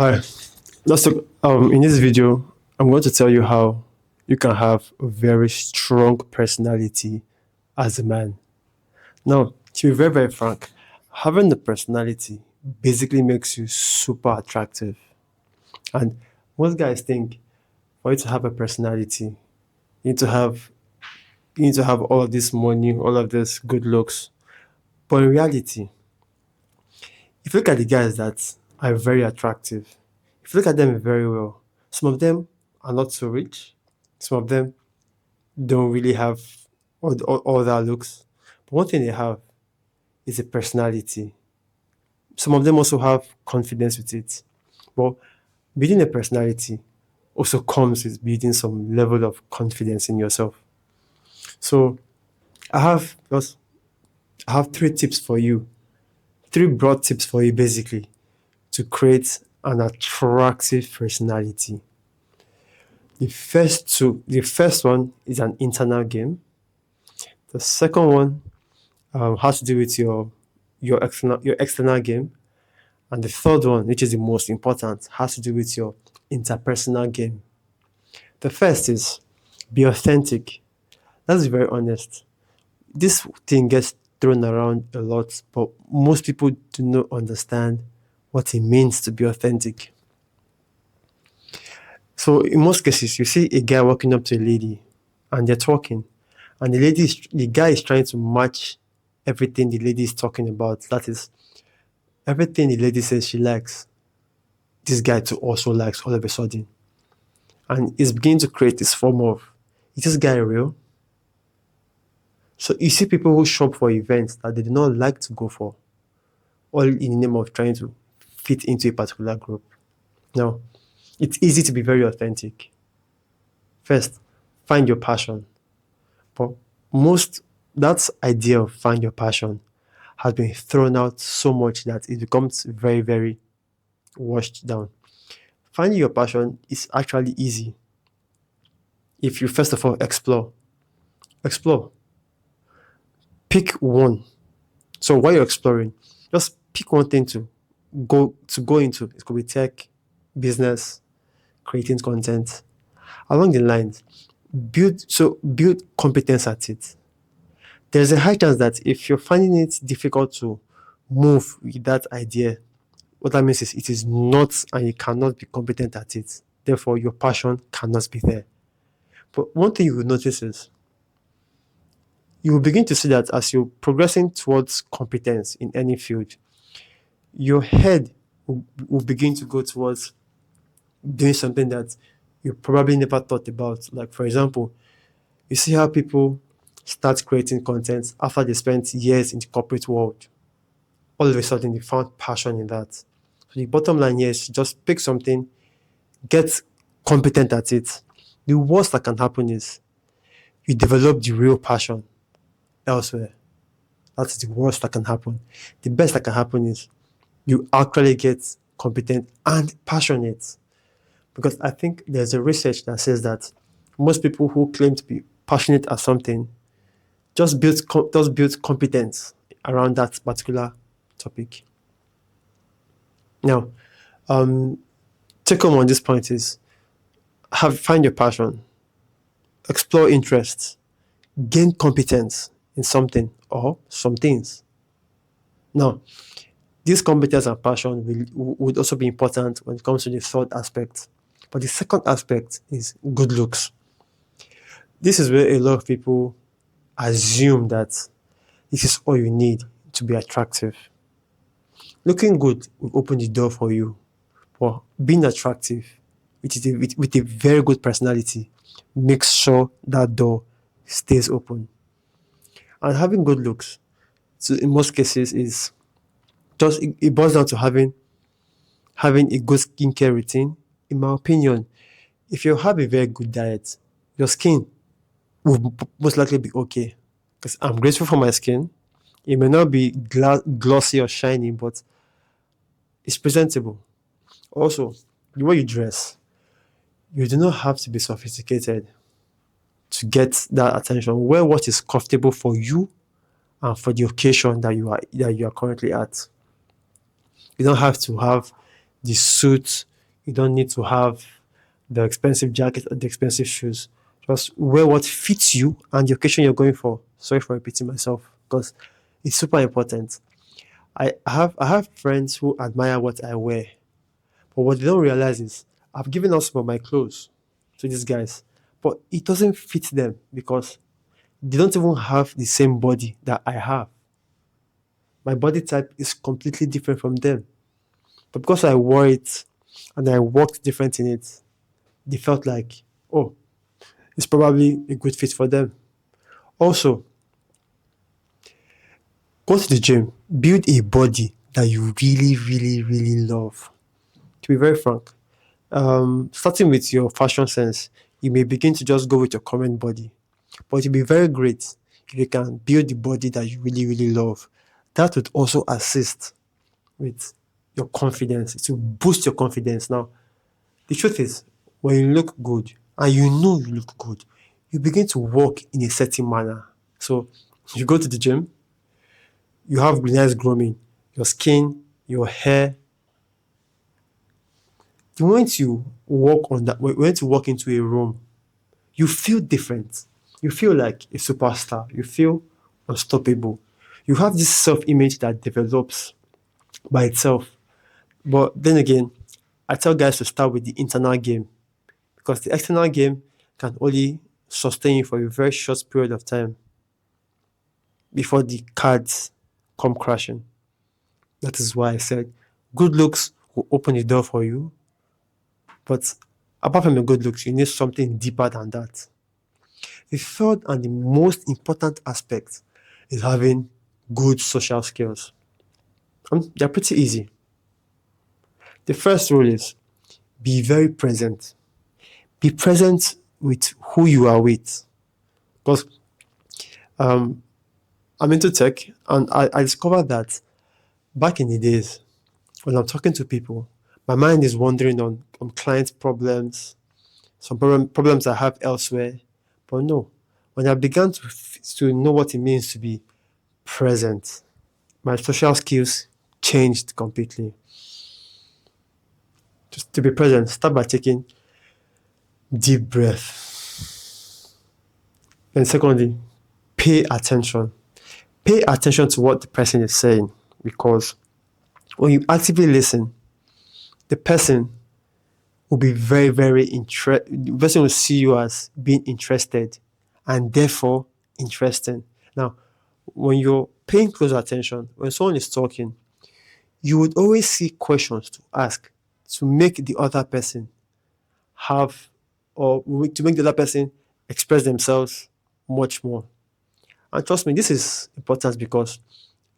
Hi. In this video, I'm going to tell you how you can have a very strong personality as a man. Now, to be very, very frank, having the personality basically makes you super attractive. And most guys think for you to have a personality, you need to have you need to have all of this money, all of this good looks. But in reality, if you look at the guys that are very attractive, if you look at them very well, some of them are not so rich, some of them don't really have all that looks. But one thing they have is a personality. Some of them also have confidence with it. But building a personality also comes with building some level of confidence in yourself. So I have three tips for you, three broad tips for you basically to create an attractive personality. The first one is an internal game. The second one has to do with your external game, and the third one, which is the most important, has to do with your interpersonal game. The first is be authentic. That's very honest. This thing gets thrown around a lot, but most people do not understand what it means to be authentic. So in most cases, you see a guy walking up to a lady, and they're talking, and the guy is trying to match everything the lady is talking about. That is everything the lady says she likes. This guy too also likes all of a sudden, and it's beginning to create this form of, is this guy real? So you see people who shop for events that they do not like to go for, all in the name of trying to fit into a particular group. Now, it's easy to be very authentic. First, find your passion. But most that idea of find your passion has been thrown out so much that it becomes very, very washed down. Finding your passion is actually easy if you first of all explore. Explore. Pick one. So while you're exploring, just pick one thing to go into. It could be tech, business, creating content. Along the lines, build competence at it. There's a high chance that if you're finding it difficult to move with that idea, what that means is it is not and you cannot be competent at it. Therefore, your passion cannot be there. But one thing you will notice is you will begin to see that as you're progressing towards competence in any field, your head will begin to go towards doing something that you probably never thought about. Like, for example, you see how people start creating content after they spent years in the corporate world. All of a sudden, they found passion in that. So the bottom line here is just pick something, get competent at it. The worst that can happen is you develop the real passion elsewhere. That's the worst that can happen. The best that can happen is you actually get competent and passionate. Because I think there's a research that says that most people who claim to be passionate at something just build competence around that particular topic. Now, take home on this point is find your passion, explore interests, gain competence in something or some things. Now, this competence and passion would also be important when it comes to the third aspect. But the second aspect is good looks. This is where a lot of people assume that this is all you need to be attractive. Looking good will open the door for you, but being attractive, with a very good personality, makes sure that door stays open. And having good looks, so in most cases, is just it boils down to having a good skincare routine. In my opinion, if you have a very good diet, your skin will most likely be okay. Because I'm grateful for my skin. It may not be glossy or shiny, but it's presentable. Also, the way you dress, you do not have to be sophisticated to get that attention. Wear what is comfortable for you and for the occasion that you are currently at. You don't have to have the suit You don't need to have the expensive jacket or the expensive shoes. Just wear what fits you and the occasion you're going for. Sorry for repeating myself because it's super important. I have friends who admire what I wear, but what they don't realize is I've given out some of my clothes to these guys, but it doesn't fit them because they don't even have the same body that I have. My body type is completely different from them. But because I wore it and I walked different in it, they felt like, oh, it's probably a good fit for them. Also, go to the gym, build a body that you really, really, really love. To be very frank, starting with your fashion sense, you may begin to just go with your current body, but it'll be very great if you can build the body that you really, really love. That would also assist with your confidence. It will boost your confidence. Now, the truth is, when you look good and you know you look good, you begin to walk in a certain manner. So, you go to the gym, you have nice grooming, your skin, your hair. The moment you walk on that, when you walk into a room, you feel different. You feel like a superstar. You feel unstoppable. You have this self-image that develops by itself. But then again, I tell guys to start with the internal game because the external game can only sustain you for a very short period of time before the cards come crashing. That is why I said good looks will open the door for you, but apart from the good looks, you need something deeper than that. The third and the most important aspect is having good social skills. They're pretty easy. The first rule is be very present. Be present with who you are with. Because um, I'm into tech and I discovered that back in the days when I'm talking to people, my mind is wandering on client problems, some problems I have elsewhere. But no, when I began to know what it means to be present, my social skills changed completely. Just to be present, start by taking deep breath. And secondly, pay attention. Pay attention to what the person is saying because when you actively listen, the person will be very, very interested. The person will see you as being interested and therefore interesting. Now, when you're paying close attention, when someone is talking, you would always see questions to ask to make the other person have or to make the other person express themselves much more. And trust me, this is important because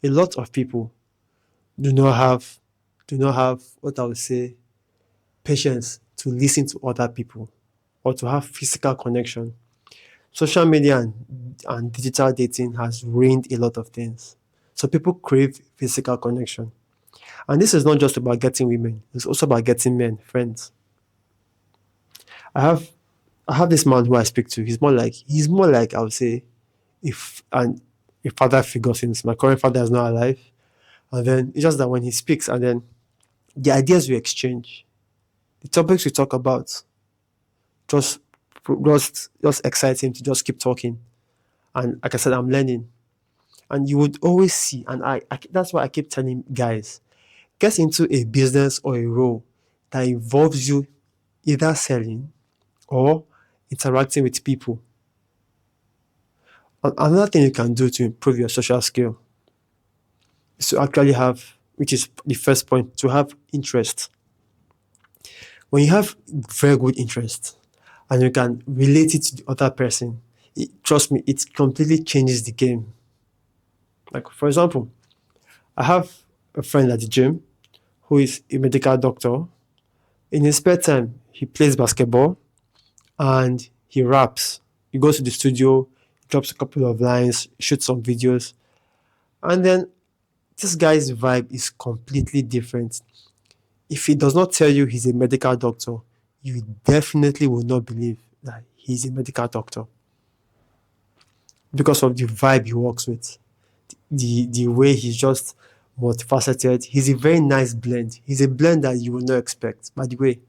a lot of people do not have what I would say patience to listen to other people or to have physical connection. Social media and digital dating has ruined a lot of things. So people crave physical connection. And this is not just about getting women, it's also about getting men, friends. I have I have this man who I speak to. He's more like I would say if and a father figure since my current father is not alive. And then it's just that when he speaks and then the ideas we exchange, the topics we talk about just just excite him to just keep talking. And like I said, I'm learning. And you would always see, and that's why I keep telling guys, get into a business or a role that involves you either selling or interacting with people. Another thing you can do to improve your social skill is to actually have, which is the first point, to have interest. When you have very good interest and you can relate it to the other person, trust me, it completely changes the game. Like, for example, I have a friend at the gym who is a medical doctor. In his spare time, he plays basketball and he raps. He goes to the studio, drops a couple of lines, shoots some videos, and then this guy's vibe is completely different. If he does not tell you he's a medical doctor, you definitely will not believe that he's a medical doctor because of the vibe he works with, the way he's just multifaceted. He's a very nice blend. He's a blend that you will not expect, by the way.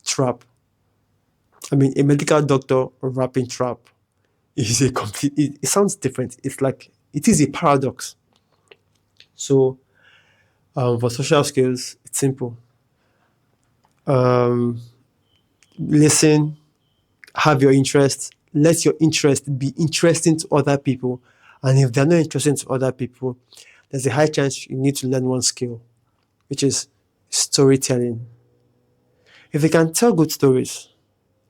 trap. I mean, a medical doctor rapping trap is a complete. It sounds different. It's like it is a paradox. So, for social skills, it's simple. Um, Listen, have your interest. Let your interest be interesting to other people. And if they're not interesting to other people, there's a high chance you need to learn one skill, which is storytelling. If you can tell good stories,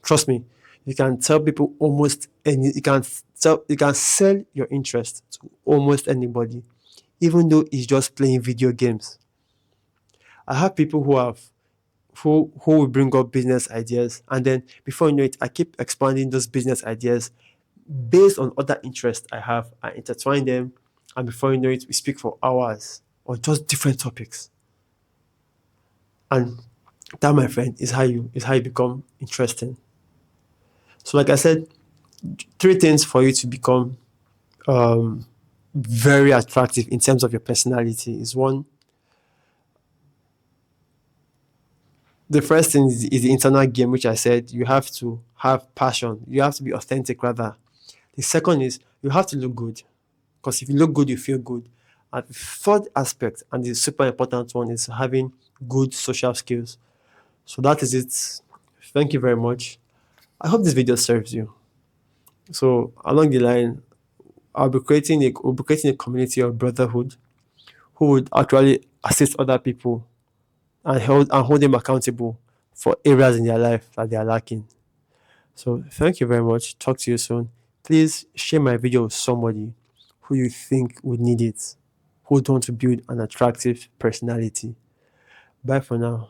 trust me, you can tell people almost any. You can sell your interest to almost anybody, even though it's just playing video games. I have people who will bring up business ideas, and then before you know it, I keep expanding those business ideas based on other interests I have. I intertwine them, and before you know it, we speak for hours on just different topics. And that, my friend, is how you become interesting. So, like I said, three things for you to become um, very attractive in terms of your personality is one. The first thing is the internal game, which I said you have to have passion. You have to be authentic, rather. The second is you have to look good, because if you look good, you feel good. And the third aspect, and the super important one, is having good social skills. So that is it. Thank you very much. I hope this video serves you. So along the line, we'll be creating a community of brotherhood who would actually assist other people and hold them accountable for areas in their life that they are lacking. So thank you very much. Talk to you soon. Please share my video with somebody who you think would need it, who would want to build an attractive personality. Bye for now.